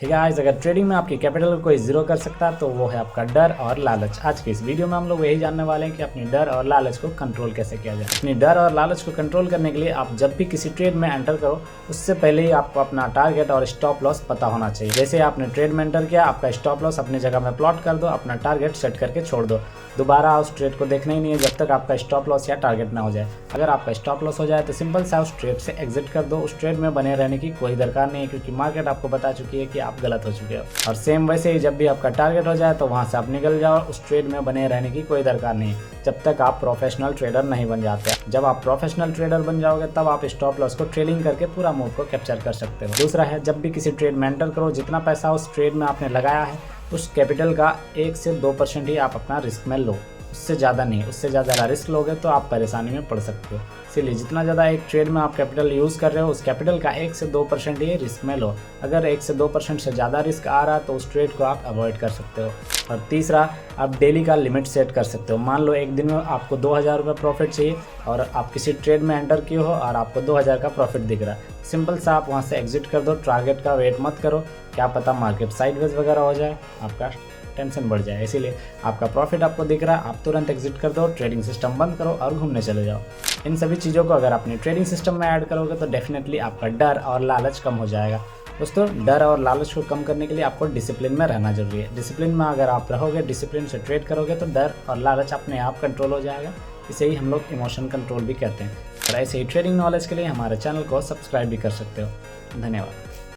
ठीक है गाइस, अगर ट्रेडिंग में आपकी कैपिटल को कोई जीरो कर सकता है तो वो है आपका डर और लालच। आज की इस वीडियो में हम लोग यही जानने वाले हैं कि अपनी डर और लालच को कंट्रोल कैसे किया जाए। अपनी डर और लालच को कंट्रोल करने के लिए आप जब भी किसी ट्रेड में एंटर करो उससे पहले ही आपको अपना टारगेट और स्टॉप लॉस पता होना चाहिए। जैसे आपने ट्रेड में एंटर किया, आपका स्टॉप लॉस अपनी जगह में प्लॉट कर दो, अपना टारगेट सेट करके छोड़ दो। दोबारा उस ट्रेड को देखना ही नहीं है जब तक आपका स्टॉप लॉस या टारगेट ना हो जाए। अगर आपका स्टॉप लॉस हो जाए तो सिंपल सा उस ट्रेड से एग्जिट कर दो। उस ट्रेड में बने रहने की कोई दरकार नहीं है क्योंकि मार्केट आपको बता चुकी है कि आप गलत हो चुके हो। और सेम वैसे ही जब भी आपका टारगेट हो जाए तो वहां से आप निकल जाओ। उस ट्रेड में बने रहने की कोई दरकार नहीं है जब तक आप प्रोफेशनल ट्रेडर नहीं बन जाते। जब आप प्रोफेशनल ट्रेडर बन जाओगे तब आप स्टॉप लॉस को ट्रेलिंग करके पूरा मूव को कैप्चर कर सकते हो। दूसरा है, जब भी किसी ट्रेड में एंटर करो, जितना पैसा उस ट्रेड में आपने लगाया है उस कैपिटल का 1 से 2% ही आप अपना रिस्क में लो, उससे ज़्यादा नहीं। उससे ज़्यादा रिस्क लोगे तो आप परेशानी में पड़ सकते हो। इसीलिए जितना ज़्यादा एक ट्रेड में आप कैपिटल यूज़ कर रहे हो उस कैपिटल का 1 से 2% ही रिस्क में लो। अगर 1 से 2% से ज़्यादा रिस्क आ रहा है तो उस ट्रेड को आप अवॉइड कर सकते हो। और तीसरा, आप डेली का लिमिट सेट कर सकते हो। मान लो एक दिन में आपको 2000 रुपये प्रॉफिट चाहिए और आप किसी ट्रेड में एंटर किए हो और आपको 2000 का प्रॉफिट दिख रहा है। सिंपल सा आप वहाँ से एग्जिट कर दो। टारगेट का वेट मत करो, क्या पता मार्केट साइडवेज वगैरह हो जाए, आपका टेंशन बढ़ जाए। इसीलिए आपका प्रॉफिट आपको दिख रहा है, आप तुरंत एग्जिट कर दो, ट्रेडिंग सिस्टम बंद करो और घूमने चले जाओ। इन सभी चीज़ों को अगर अपने ट्रेडिंग सिस्टम में ऐड करोगे तो डेफिनेटली आपका डर और लालच कम हो जाएगा। दोस्तों, डर और लालच को कम करने के लिए आपको डिसिप्लिन में रहना जरूरी है। डिसिप्लिन में अगर आप रहोगे, डिसिप्लिन से ट्रेड करोगे तो डर और लालच अपने आप कंट्रोल हो जाएगा। इसे ही हम लोग इमोशन कंट्रोल भी कहते हैं। और ऐसे ही ट्रेडिंग नॉलेज के लिए हमारे चैनल को सब्सक्राइब भी कर सकते हो। धन्यवाद।